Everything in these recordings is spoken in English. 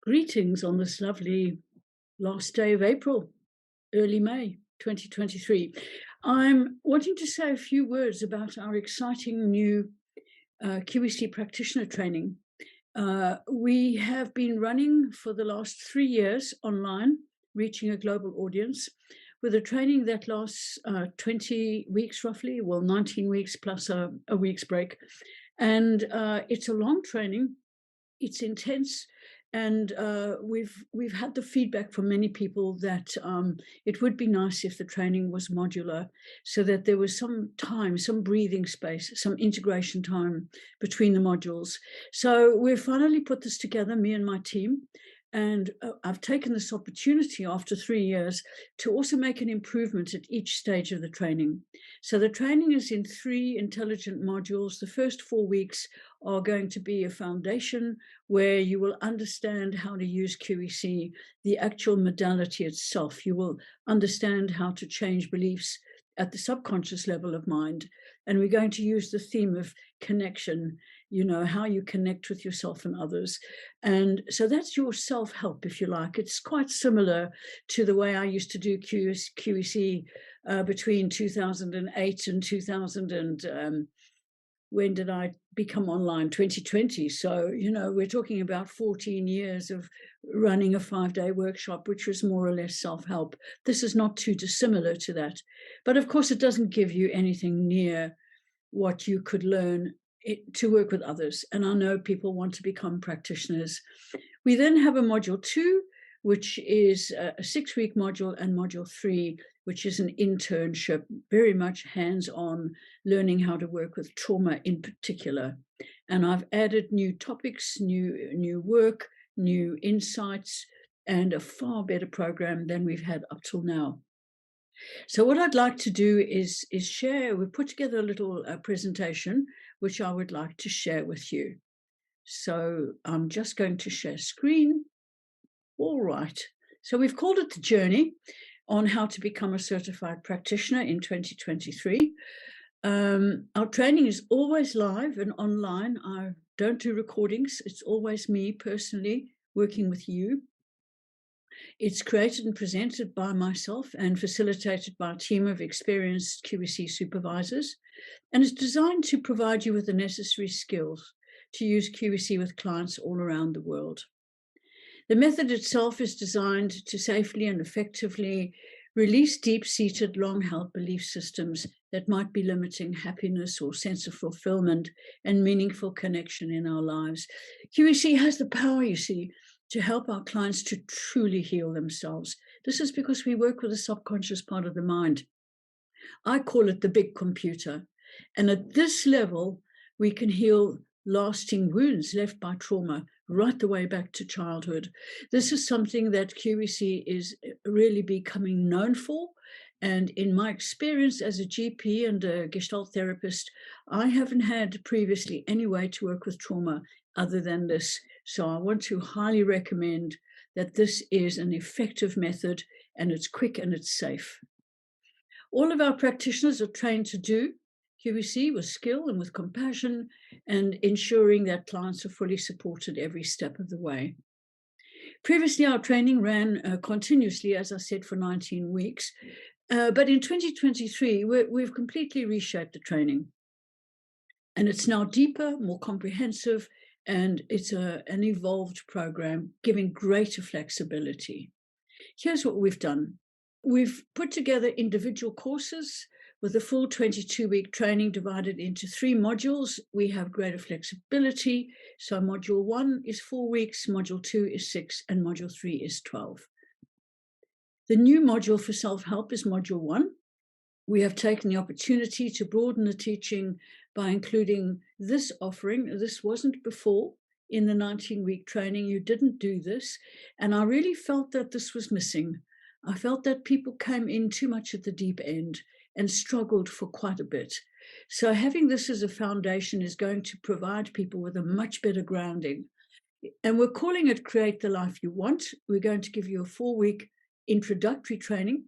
Greetings on this lovely last day of April, early May 2023. I'm wanting to say a few words about our exciting new QEC practitioner training. We have been running for the last 3 years online, reaching a global audience, with a training that lasts 20 weeks roughly, well, 19 weeks plus a week's break. And it's a long training. It's intense, and we've had the feedback from many people that it would be nice if the training was modular, so that there was some time, some breathing space, some integration time between the modules. So we've finally put this together, me and my team, and I've taken this opportunity after 3 years to also make an improvement at each stage of the training. So the training is in 3 intelligent modules. The first 4 weeks are going to be a foundation where you will understand how to use QEC, the actual modality itself. You will understand how to change beliefs at the subconscious level of mind. And we're going to use the theme of connection, how you connect with yourself and others. And so that's your self-help, if you like. It's quite similar to the way I used to do QEC between 2008 and 2000 when did I become online? 2020. So, we're talking about 14 years of running a 5-day workshop, which was more or less self-help. This is not too dissimilar to that. But of course, it doesn't give you anything near what you could learn to work with others. And I know people want to become practitioners. We then have a module 2, which is a 6-week module, and module 3, which is an internship, very much hands-on, learning how to work with trauma in particular. And I've added new topics, new work, new insights, and a far better program than we've had up till now. So what I'd like to do is share. We put together a little presentation, which I would like to share with you. So I'm just going to share screen. All right. So we've called it The Journey on How to Become a Certified Practitioner in 2023. Our training is always live and online. I don't do recordings. It's always me personally working with you. It's created and presented by myself and facilitated by a team of experienced QEC supervisors, and it's designed to provide you with the necessary skills to use QEC with clients all around the world. The method itself is designed to safely and effectively release deep-seated, long-held belief systems that might be limiting happiness or sense of fulfillment and meaningful connection in our lives. QEC has the power, you see, to help our clients to truly heal themselves. This is because we work with the subconscious part of the mind. I call it the big computer. And at this level, we can heal lasting wounds left by trauma right the way back to childhood. This is something that QEC is really becoming known for. And in my experience as a GP and a Gestalt therapist, I haven't had previously any way to work with trauma other than this. So I want to highly recommend that this is an effective method, and it's quick and it's safe. All of our practitioners are trained to do QEC with skill and with compassion, and ensuring that clients are fully supported every step of the way. Previously, our training ran continuously, as I said, for 19 weeks. But in 2023, we've completely reshaped the training. And it's now deeper, more comprehensive, and it's an evolved program giving greater flexibility. Here's what we've done. We've put together individual courses with a full 22-week training divided into 3 modules. We have greater flexibility. So module 1 is 4 weeks, module 2 is 6, and module 3 is 12. The new module for self-help is module 1. We have taken the opportunity to broaden the teaching by including this offering. This wasn't before in the 19-week training. You didn't do this. And I really felt that this was missing. I felt that people came in too much at the deep end and struggled for quite a bit. So having this as a foundation is going to provide people with a much better grounding. And we're calling it Create the Life You Want. We're going to give you a 4-week introductory training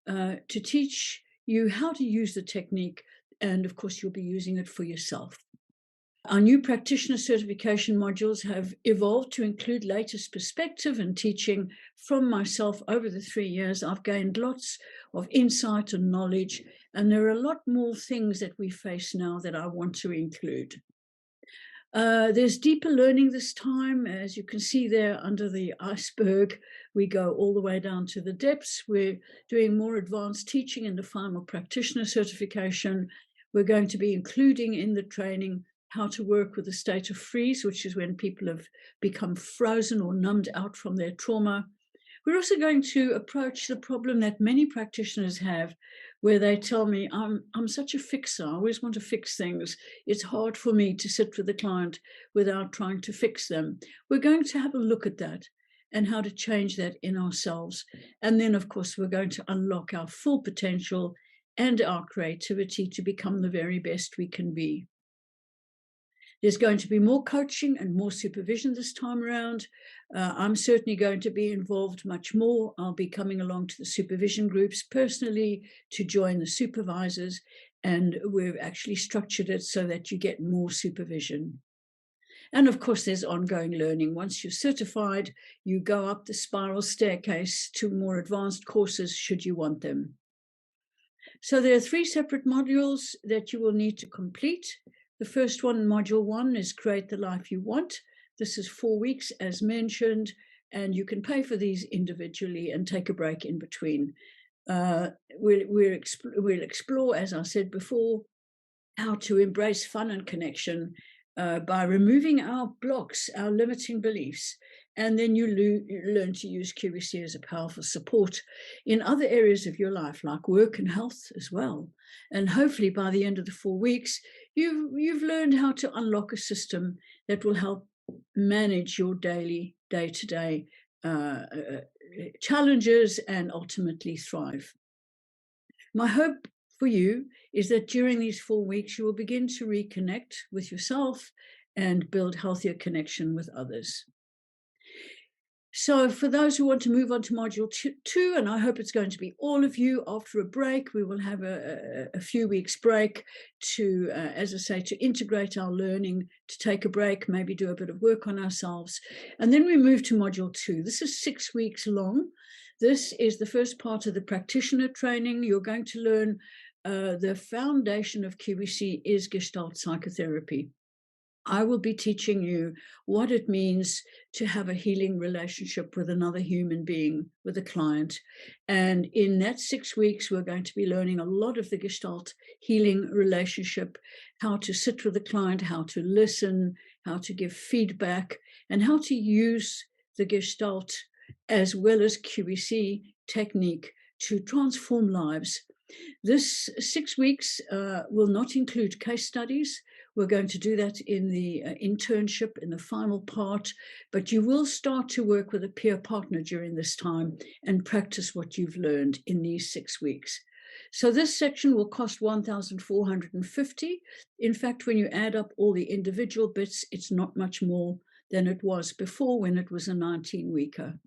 to teach you how to use the technique. And of course, you'll be using it for yourself. Our new practitioner certification modules have evolved to include latest perspective and teaching from myself over the 3 years. I've gained lots of insight and knowledge, and there are a lot more things that we face now that I want to include. There's deeper learning this time. As you can see there under the iceberg, we go all the way down to the depths. We're doing more advanced teaching in the final practitioner certification. We're going to be including in the training how to work with a state of freeze, which is when people have become frozen or numbed out from their trauma. We're also going to approach the problem that many practitioners have, where they tell me, I'm such a fixer. I always want to fix things. It's hard for me to sit with the client without trying to fix them. We're going to have a look at that and how to change that in ourselves. And then, of course, we're going to unlock our full potential and our creativity to become the very best we can be. There's going to be more coaching and more supervision this time around. I'm certainly going to be involved much more. I'll be coming along to the supervision groups personally to join the supervisors, and we've actually structured it so that you get more supervision. And of course, there's ongoing learning. Once you're certified, you go up the spiral staircase to more advanced courses should you want them. So there are 3 separate modules that you will need to complete. The first one, module 1, is create the life you want. This is 4 weeks, as mentioned, and you can pay for these individually and take a break in between. We'll explore, as I said before, how to embrace fun and connection by removing our blocks, our limiting beliefs, and then you learn to use QVC as a powerful support in other areas of your life, like work and health as well. And hopefully by the end of the 4 weeks, you've learned how to unlock a system that will help manage your daily, day-to-day challenges and ultimately thrive. My hope for you is that during these 4 weeks, you will begin to reconnect with yourself and build healthier connection with others. So for those who want to move on to module 2, and I hope it's going to be all of you after a break, we will have a few weeks break to, as I say, to integrate our learning, to take a break, maybe do a bit of work on ourselves. And then we move to module 2. This is 6 weeks long. This is the first part of the practitioner training. You're going to learn the foundation of QVC is Gestalt psychotherapy. I will be teaching you what it means to have a healing relationship with another human being, with a client. And in that 6 weeks, we're going to be learning a lot of the Gestalt healing relationship, how to sit with the client, how to listen, how to give feedback, and how to use the Gestalt as well as QVC technique to transform lives. This 6 weeks will not include case studies. We're going to do that in the internship, in the final part, but you will start to work with a peer partner during this time and practice what you've learned in these 6 weeks. So this section will cost $1,450. In fact, when you add up all the individual bits, it's not much more than it was before when it was a 19-weeker.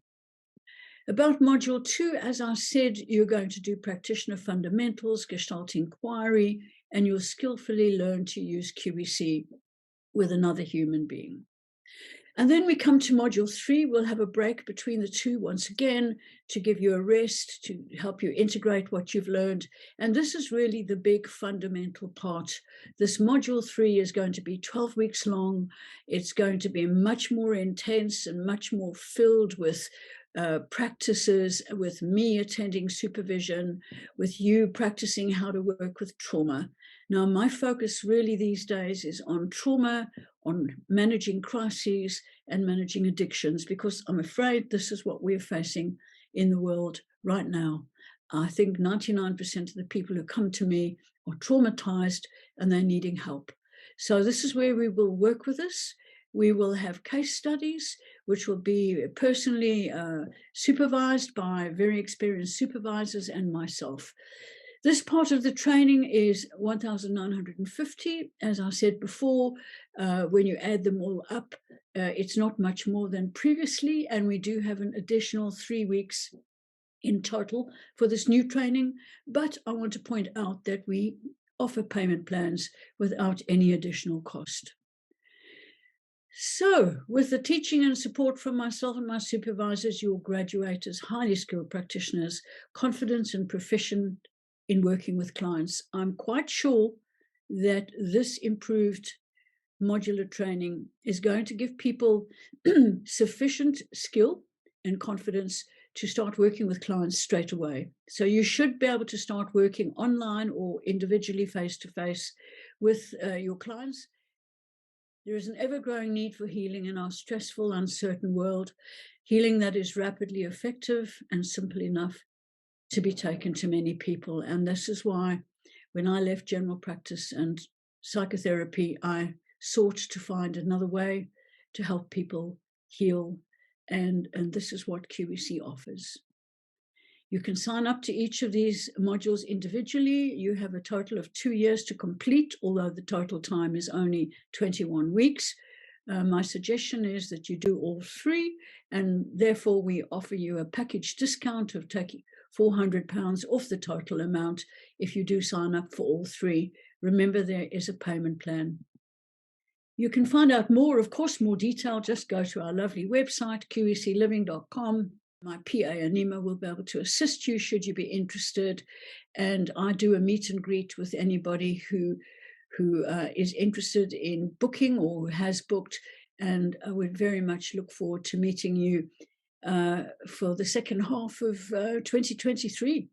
About module 2, as I said, you're going to do practitioner fundamentals, Gestalt inquiry, and you'll skillfully learn to use QVC with another human being. And then we come to module 3. We'll have a break between the two once again to give you a rest, to help you integrate what you've learned. And this is really the big fundamental part. This module 3 is going to be 12 weeks long. It's going to be much more intense and much more filled with practices, with me attending supervision, with you practicing how to work with trauma. Now, my focus really these days is on trauma, on managing crises and managing addictions, because I'm afraid this is what we're facing in the world right now. I think 99% of the people who come to me are traumatized and they're needing help. So this is where we will work with this. We will have case studies, which will be personally supervised by very experienced supervisors and myself. This part of the training is $1,950. As I said before, when you add them all up, it's not much more than previously, and we do have an additional 3 weeks in total for this new training. But I want to point out that we offer payment plans without any additional cost. So, with the teaching and support from myself and my supervisors, you'll graduate as highly skilled practitioners, confident and proficient in working with clients. I'm quite sure that this improved modular training is going to give people sufficient skill and confidence to start working with clients straight away. So you should be able to start working online or individually face-to-face with your clients. There is an ever-growing need for healing in our stressful, uncertain world, healing that is rapidly effective and simple enough to be taken to many people. And this is why when I left general practice and psychotherapy, I sought to find another way to help people heal. And this is what QEC offers. You can sign up to each of these modules individually. You have a total of 2 years to complete, although the total time is only 21 weeks. My suggestion is that you do all three, and therefore we offer you a package discount of taking £400 off the total amount if you do sign up for all three. Remember, there is a payment plan. You can find out more, of course, more detail. Just go to our lovely website, qecliving.com. My PA, Anima, will be able to assist you should you be interested. And I do a meet and greet with anybody who is interested in booking or who has booked. And I would very much look forward to meeting you for the second half of 2023.